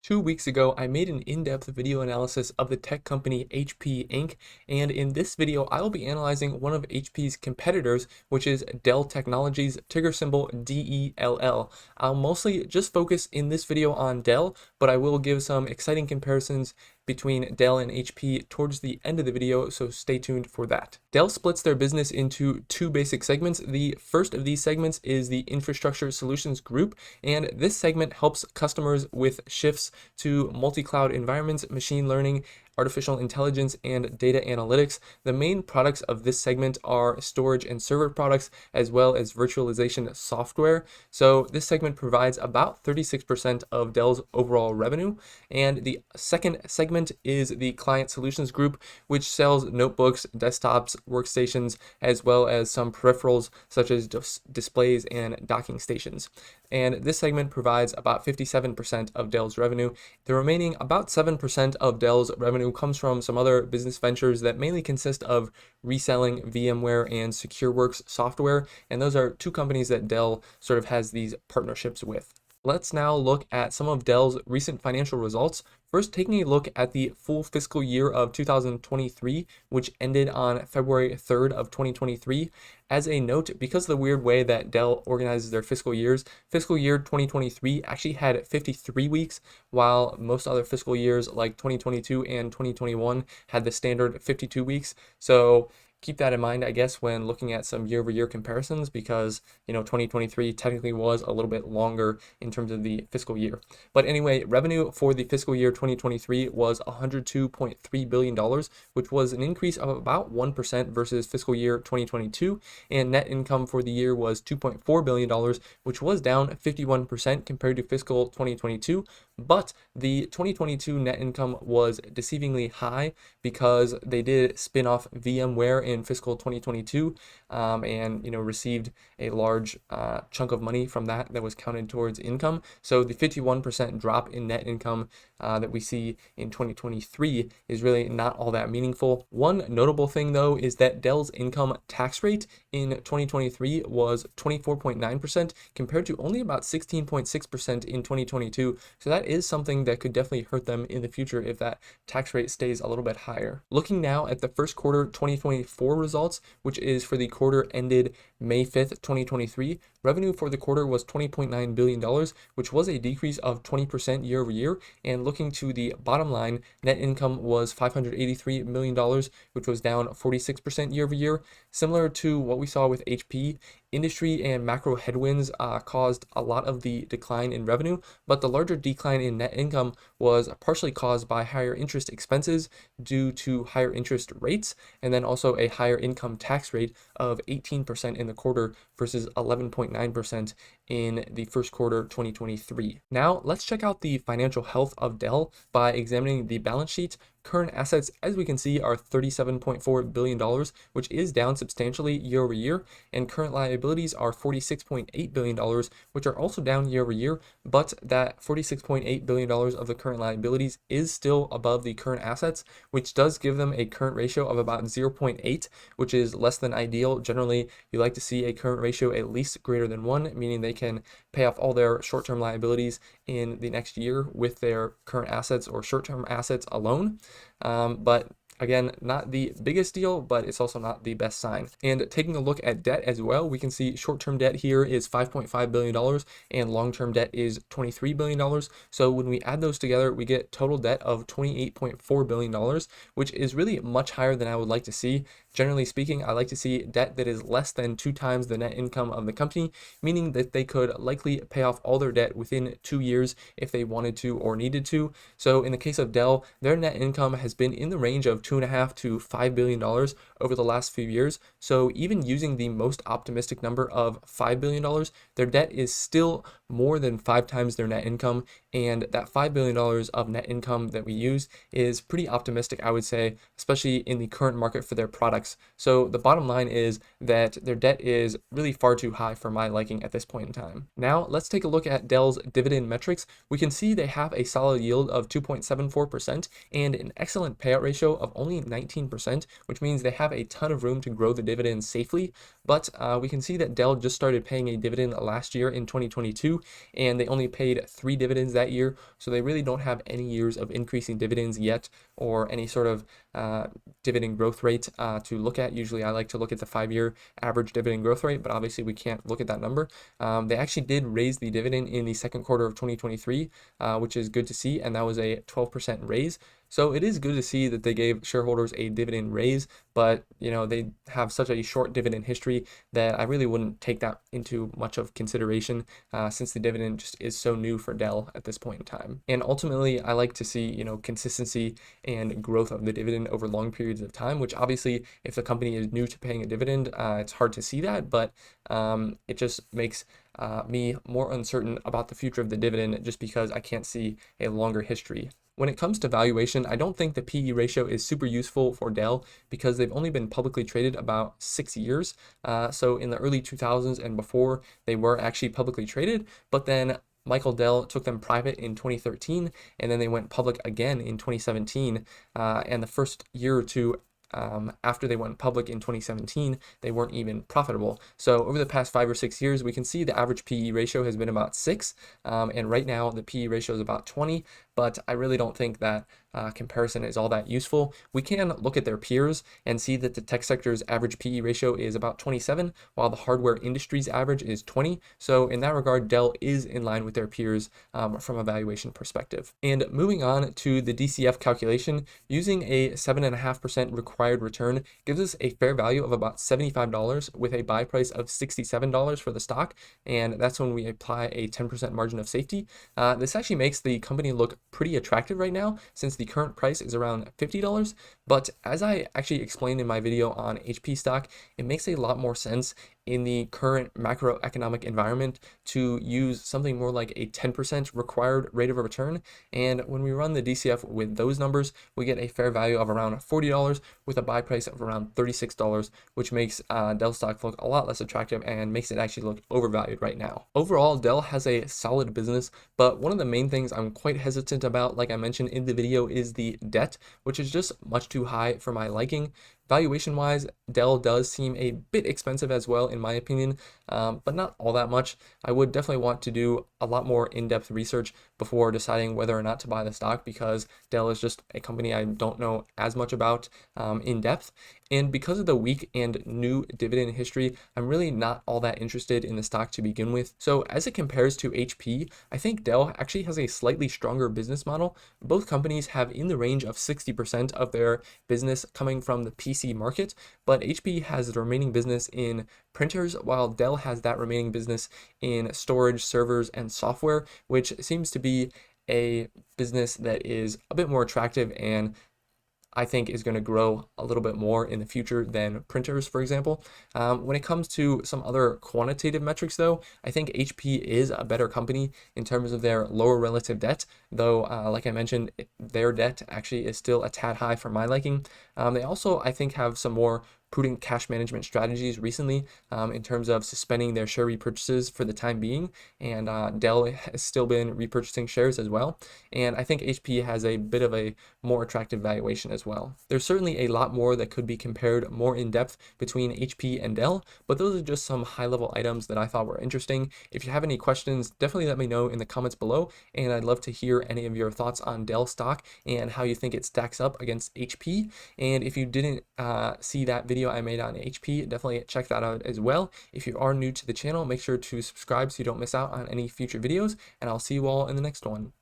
2 weeks ago, I made an in-depth video analysis of the tech company HP Inc. And in this video, I will be analyzing one of HP's competitors, which is Dell Technologies, ticker symbol DELL. I'll mostly just focus in this video on Dell, but I will give some exciting comparisons between Dell and HP towards the end of the video, so stay tuned for that. Dell splits their business into two basic segments. The first of these segments is the Infrastructure Solutions Group, and this segment helps customers with shifts to multi-cloud environments, machine learning, artificial intelligence, and data analytics. The main products of this segment are storage and server products, as well as virtualization software. So this segment provides about 36% of Dell's overall revenue. And the second segment is the Client Solutions Group, which sells notebooks, desktops, workstations, as well as some peripherals such as displays and docking stations. And this segment provides about 57% of Dell's revenue. The remaining about 7% of Dell's revenue comes from some other business ventures that mainly consist of reselling VMware and SecureWorks software, and those are two companies that Dell sort of has these partnerships with. Let's now look at some of Dell's recent financial results. First, taking a look at the full fiscal year of 2023, which ended on February 3rd of 2023. As a note, because of the weird way that Dell organizes their fiscal years, fiscal year 2023 actually had 53 weeks, while most other fiscal years like 2022 and 2021 had the standard 52 weeks. So keep that in mind, I guess, when looking at some year-over-year comparisons, because 2023 technically was a little bit longer in terms of the fiscal year. But anyway, revenue for the fiscal year 2023 was $102.3 billion, which was an increase of about 1% versus fiscal year 2022, and net income for the year was $2.4 billion, which was down 51% compared to fiscal 2022. But the 2022 net income was deceivingly high because they did spin off VMware in fiscal 2022 and received a large chunk of money from that was counted towards income. So the 51% drop in net income that we see in 2023 is really not all that meaningful. One notable thing, though, is that Dell's income tax rate in 2023 was 24.9% compared to only about 16.6% in 2022. So that is something that could definitely hurt them in the future if that tax rate stays a little bit higher. Looking now at the first quarter 2024 results, which is for the quarter ended May 5th, 2023, revenue for the quarter was $20.9 billion, which was a decrease of 20% year over year. And looking to the bottom line, net income was $583 million, which was down 46% year over year. Similar to what we saw with HP, industry and macro headwinds caused a lot of the decline in revenue, but the larger decline in net income was partially caused by higher interest expenses due to higher interest rates, and then also a higher income tax rate of 18% in the quarter versus 11.9% in the first quarter 2023. Now, let's check out the financial health of Dell by examining the balance sheet. Current assets, as we can see, are $37.4 billion, which is down substantially year over year, and current liabilities are $46.8 billion, which are also down year over year, but that $46.8 billion of the current liabilities is still above the current assets, which does give them a current ratio of about 0.8, which is less than ideal. Generally, you like to see a current ratio at least greater than 1, meaning they can pay off all their short-term liabilities in the next year with their current assets or short-term assets alone. But again, not the biggest deal, but it's also not the best sign. And taking a look at debt as well, we can see short-term debt here is $5.5 billion and long-term debt is $23 billion. So when we add those together, we get total debt of $28.4 billion, which is really much higher than I would like to see. Generally speaking, I like to see debt that is less than 2 times the net income of the company, meaning that they could likely pay off all their debt within 2 years if they wanted to or needed to. So in the case of Dell, their net income has been in the range of $2.5 to $5 billion over the last few years. So even using the most optimistic number of $5 billion, their debt is still more than 5 times their net income. And that $5 billion of net income that we use is pretty optimistic, I would say, especially in the current market for their products. So the bottom line is that their debt is really far too high for my liking at this point in time. Now let's take a look at Dell's dividend metrics. We can see they have a solid yield of 2.74% and an excellent payout ratio of only 19%, which means they have a ton of room to grow the dividend safely. But we can see that Dell just started paying a dividend last year in 2022, and they only paid 3 dividends that year. So they really don't have any years of increasing dividends yet, or any sort of dividend growth rate to look at. Usually I like to look at the 5-year average dividend growth rate, but obviously we can't look at that number. They actually did raise the dividend in the second quarter of 2023, which is good to see, and that was a 12% raise. So it is good to see that they gave shareholders a dividend raise, but they have such a short dividend history that I really wouldn't take that into much of consideration, since the dividend just is so new for Dell at this point in time. And ultimately, I like to see consistency and growth of the dividend over long periods of time, which obviously, if the company is new to paying a dividend, it's hard to see that, but it just makes me more uncertain about the future of the dividend just because I can't see a longer history. When it comes to valuation, I don't think the PE ratio is super useful for Dell because they've only been publicly traded about 6 years. So in the early 2000s and before, they were actually publicly traded, but then Michael Dell took them private in 2013, and then they went public again in 2017. And the first year or two after they went public in 2017, they weren't even profitable. So over the past 5 or 6 years, we can see the average PE ratio has been about 6, and right now the PE ratio is about 20. But I really don't think that comparison is all that useful. We can look at their peers and see that the tech sector's average PE ratio is about 27, while the hardware industry's average is 20. So in that regard, Dell is in line with their peers from a valuation perspective. And moving on to the DCF calculation, using a 7.5% required return gives us a fair value of about $75 with a buy price of $67 for the stock. And that's when we apply a 10% margin of safety. This actually makes the company look pretty attractive right now, since the current price is around $50. But as I actually explained in my video on HP stock, it makes a lot more sense in the current macroeconomic environment to use something more like a 10% required rate of return. And when we run the DCF with those numbers, we get a fair value of around $40 with a buy price of around $36, which makes Dell stock look a lot less attractive and makes it actually look overvalued right now. Overall, Dell has a solid business, but one of the main things I'm quite hesitant about, like I mentioned in the video, is the debt, which is just much too high for my liking. Valuation wise, Dell does seem a bit expensive as well, in my opinion, but not all that much. I would definitely want to do a lot more in-depth research before deciding whether or not to buy the stock, because Dell is just a company I don't know as much about in depth. And because of the weak and new dividend history, I'm really not all that interested in the stock to begin with. So as it compares to HP, I think Dell actually has a slightly stronger business model. Both companies have in the range of 60% of their business coming from the PC market, but HP has the remaining business in printers, while Dell has that remaining business in storage, servers, and software, which seems to be a business that is a bit more attractive and I think is going to grow a little bit more in the future than printers, for example. When it comes to some other quantitative metrics, though, I think HP is a better company in terms of their lower relative debt, though, like I mentioned, their debt actually is still a tad high for my liking. They also, I think, have some more prudent cash management strategies recently in terms of suspending their share repurchases for the time being, and Dell has still been repurchasing shares as well, and I think HP has a bit of a more attractive valuation as well. There's certainly a lot more that could be compared more in depth between HP and Dell, but those are just some high-level items that I thought were interesting. If you have any questions, definitely let me know in the comments below, and I'd love to hear any of your thoughts on Dell stock and how you think it stacks up against HP. And if you didn't see that video I made on HP, definitely check that out as well. If you are new to the channel, make sure to subscribe so you don't miss out on any future videos, and I'll see you all in the next one.